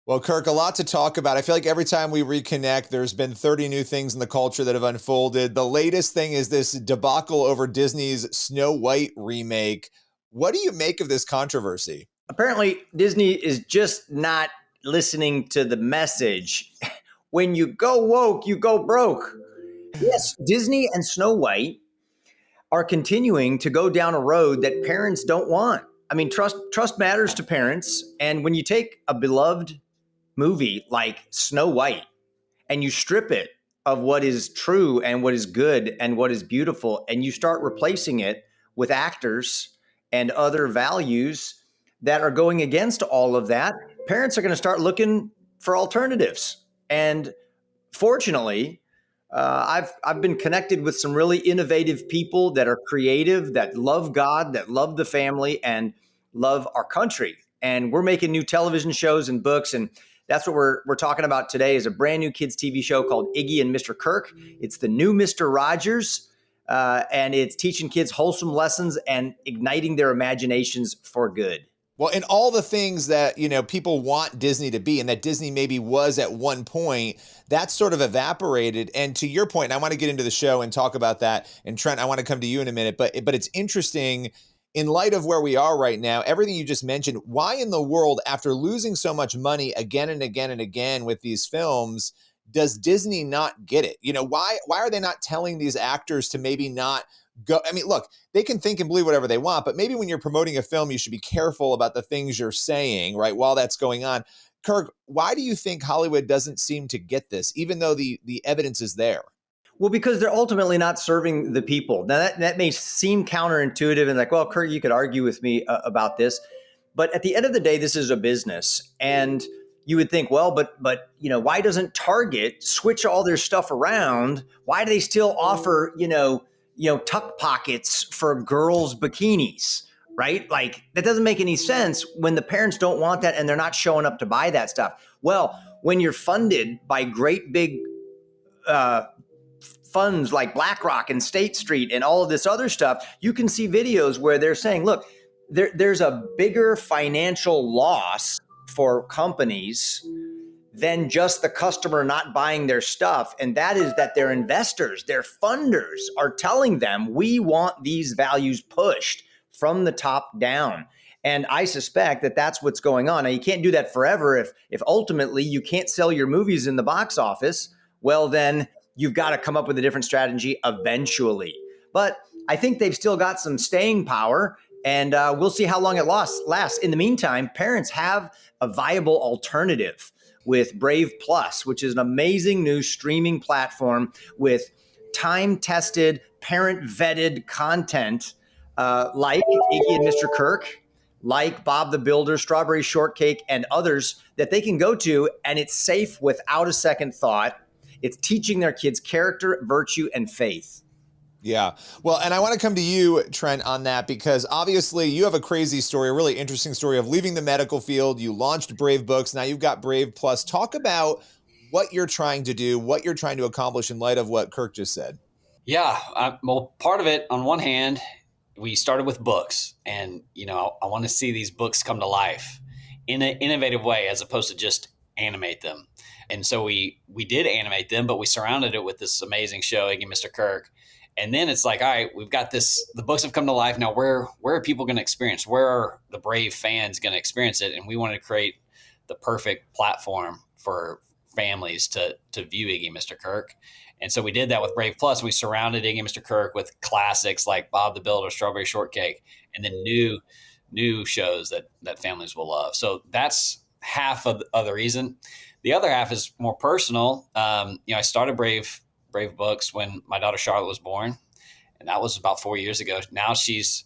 Well, Kirk, a lot to talk about. I feel like every time we reconnect, there's been 30 new things in the culture that have unfolded. The latest thing is this debacle over Disney's Snow White remake. What do you make of this controversy? Apparently, Disney is just not listening to the message. When you go woke, you go broke. Yes, Disney and Snow White are continuing to go down a road that parents don't want. I mean, trust matters to parents, and when you take a beloved movie like Snow White and you strip it of what is true and what is good and what is beautiful, and you start replacing it with actors and other values that are going against all of that, parents are going to start looking for alternatives. And fortunately, I've been connected with some really innovative people that are creative, that love God, that love the family, and love our country. And we're making new television shows and books, and that's what we're talking about today. Is a brand new kids TV show called Iggy and Mr. Kirk. It's the new Mr. Rogers, and it's teaching kids wholesome lessons and igniting their imaginations for good. Well, and all the things that, people want Disney to be and that Disney maybe was at one point, that's sort of evaporated. And to your point, and I want to get into the show and talk about that. And Trent, I want to come to you in a minute, but it's interesting in light of where we are right now, everything you just mentioned, why in the world, after losing so much money again and again and again with these films, does Disney not get it? Why are they not telling these actors to maybe not go? I mean, look, they can think and believe whatever they want, but maybe when you're promoting a film, you should be careful about the things you're saying, right, while that's going on. Kirk, why do you think Hollywood doesn't seem to get this, even though the evidence is there? Well, because they're ultimately not serving the people. Now, that may seem counterintuitive and like, well, Kurt, you could argue with me about this. But at the end of the day, this is a business. And you would think, well, but why doesn't Target switch all their stuff around? Why do they still offer, tuck pockets for girls' bikinis, right? Like, that doesn't make any sense when the parents don't want that and they're not showing up to buy that stuff. Well, when you're funded by great big funds like BlackRock and State Street and all of this other stuff, you can see videos where they're saying, look, there's a bigger financial loss for companies than just the customer not buying their stuff. And that is that their investors, their funders are telling them, we want these values pushed from the top down. And I suspect that that's what's going on. Now, you can't do that forever. If ultimately you can't sell your movies in the box office, well, then you've got to come up with a different strategy eventually. But I think they've still got some staying power, and we'll see how long it lasts. In the meantime, parents have a viable alternative with Brave Plus, which is an amazing new streaming platform with time-tested, parent-vetted content like Iggy and Mr. Kirk, like Bob the Builder, Strawberry Shortcake, and others that they can go to, and it's safe without a second thought. It's teaching their kids character, virtue, and faith. Yeah. Well, and I want to come to you, Trent, on that, because obviously you have a crazy story, a really interesting story of leaving the medical field. You launched Brave Books. Now you've got Brave Plus. Talk about what you're trying to do, what you're trying to accomplish in light of what Kirk just said. Yeah. Well, part of it, on one hand, we started with books, and, I want to see these books come to life in an innovative way as opposed to just animate them. And so we did animate them, but we surrounded it with this amazing show, Iggy and Mr. Kirk. And then it's like, all right, we've got this, the books have come to life. Now, where are people going to experience? Where are the Brave fans going to experience it? And we wanted to create the perfect platform for families to view Iggy and Mr. Kirk. And so we did that with Brave Plus. We surrounded Iggy and Mr. Kirk with classics like Bob the Builder, Strawberry Shortcake, and then new shows that families will love. So that's half of the reason. The other half is more personal. I started Brave Books when my daughter Charlotte was born, and that was about 4 years ago. Now she's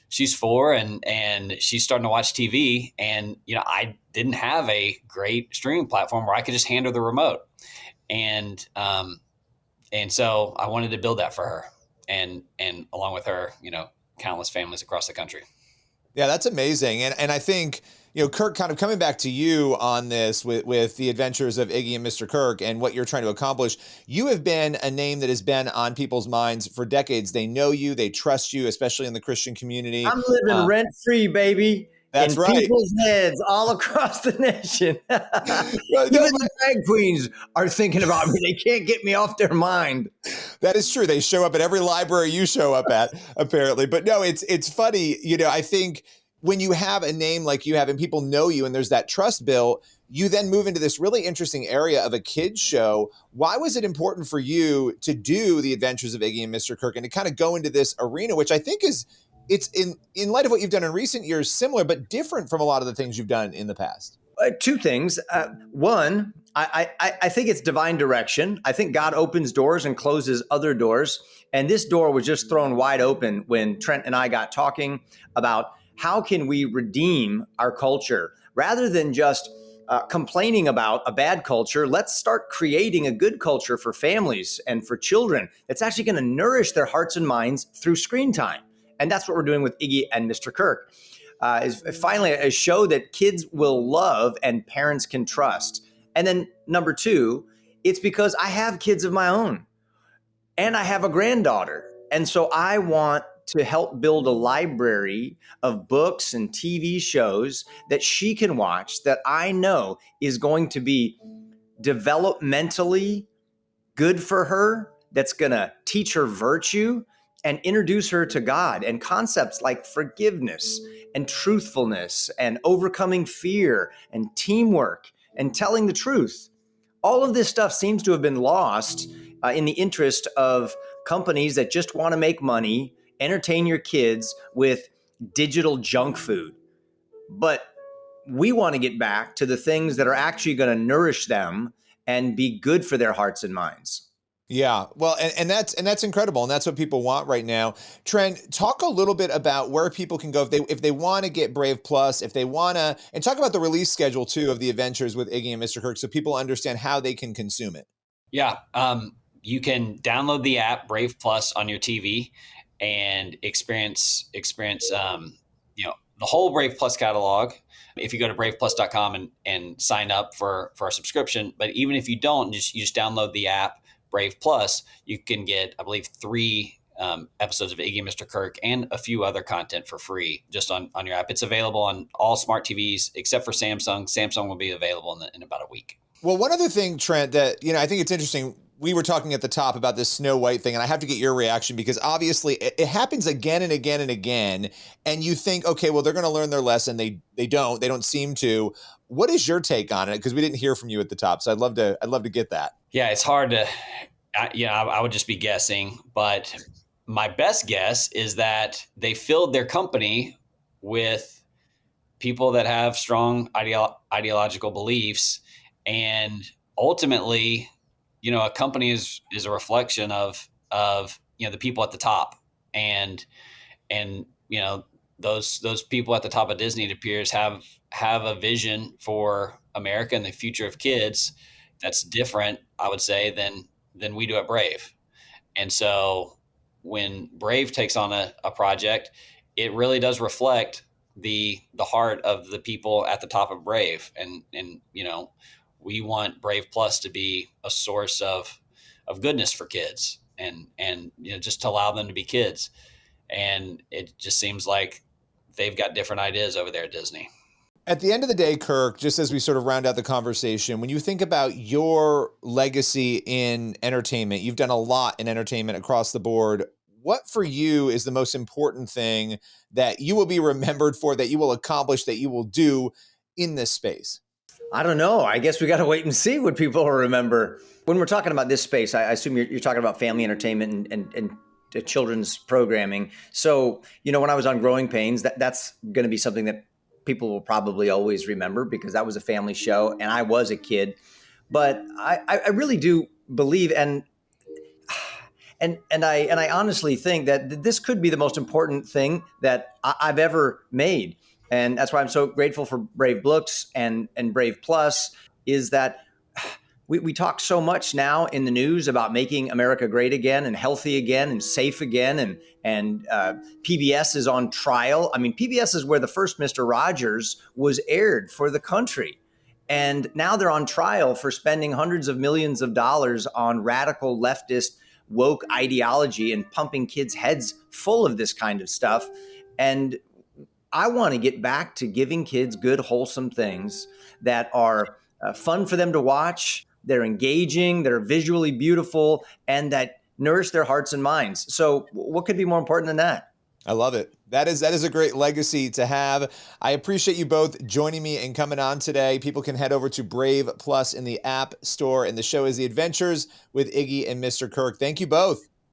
4 and she's starting to watch TV. And I didn't have a great streaming platform where I could just hand her the remote, and so I wanted to build that for her, and along with her, countless families across the country. Yeah, that's amazing. And I think, Kirk, kind of coming back to you on this with the adventures of Iggy and Mr. Kirk and what you're trying to accomplish, you have been a name that has been on people's minds for decades. They know you, they trust you, especially in the Christian community. I'm living rent-free, baby. That's in right. people's heads all across the nation. Well, Even no, the drag queens are thinking about me. They can't get me off their mind. that is true. They show up at every library you show up at, apparently. But no, it's funny. I think when you have a name like you have and people know you and there's that trust built, you then move into this really interesting area of a kids show. Why was it important for you to do the Adventures of Iggy and Mr. Kirk and to kind of go into this arena, which I think it's in light of what you've done in recent years, similar but different from a lot of the things you've done in the past? Two things. One, I think it's divine direction. I think God opens doors and closes other doors. And this door was just thrown wide open when Trent and I got talking about how can we redeem our culture rather than just complaining about a bad culture. Let's start creating a good culture for families and for children that's actually going to nourish their hearts and minds through screen time. And that's what we're doing with Iggy and Mr. Kirk. Is finally a show that kids will love and parents can trust. And then number two, it's because I have kids of my own and I have a granddaughter. And so I want to help build a library of books and TV shows that she can watch that I know is going to be developmentally good for her, that's going to teach her virtue and introduce her to God and concepts like forgiveness and truthfulness and overcoming fear and teamwork and telling the truth. All of this stuff seems to have been lost in the interest of companies that just want to make money, entertain your kids with digital junk food. But we want to get back to the things that are actually going to nourish them and be good for their hearts and minds. Yeah, well, and that's incredible, and that's what people want right now. Trent, talk a little bit about where people can go if they want to get Brave Plus, if they want to, and talk about the release schedule too of the Adventures with Iggy and Mr. Kirk, so people understand how they can consume it. Yeah, you can download the app Brave Plus on your TV and experience the whole Brave Plus catalog. If you go to braveplus.com and sign up for a subscription, but even if you don't, you just download the app Brave Plus, you can get, I believe, 3 episodes of Iggy and Mr. Kirk and a few other content for free just on your app. It's available on all smart TVs except for Samsung. Samsung will be available in about a week. Well, one other thing, Trent, that I think it's interesting. We were talking at the top about this Snow White thing, and I have to get your reaction because obviously it happens again and again and again. And you think, okay, well, they're going to learn their lesson. They don't seem to. What is your take on it? Because we didn't hear from you at the top, so I'd love to get that. Yeah, it's hard to. I would just be guessing, but my best guess is that they filled their company with people that have strong ideological beliefs, and ultimately, a company is a reflection of the people at the top, and those people at the top of Disney, it appears, have a vision for America and the future of kids that's different, I would say, than we do at Brave. And so when Brave takes on a project, it really does reflect the heart of the people at the top of Brave. And we want Brave Plus to be a source of goodness for kids and just to allow them to be kids. And it just seems like they've got different ideas over there at Disney. At the end of the day, Kirk, just as we sort of round out the conversation, when you think about your legacy in entertainment, you've done a lot in entertainment across the board. What for you is the most important thing that you will be remembered for, that you will accomplish, that you will do in this space? I don't know. I guess we got to wait and see what people remember. When we're talking about this space, I assume you're talking about family entertainment and children's programming. So, when I was on Growing Pains, that's going to be something that people will probably always remember because that was a family show and I was a kid. But I really do believe and I honestly think that this could be the most important thing that I've ever made. And that's why I'm so grateful for Brave Books and Brave Plus, is that we talk so much now in the news about making America great again and healthy again and safe again. And PBS is on trial. I mean, PBS is where the first Mr. Rogers was aired for the country. And now they're on trial for spending hundreds of millions of dollars on radical leftist woke ideology and pumping kids' heads full of this kind of stuff. And I want to get back to giving kids good, wholesome things that are fun for them to watch, they're engaging, they're visually beautiful, and that nourish their hearts and minds. So, what could be more important than that? I love it. That is a great legacy to have. I appreciate you both joining me and coming on today. People can head over to Brave Plus in the App Store, and the show is The Adventures with Iggy and Mr. Kirk. Thank you both.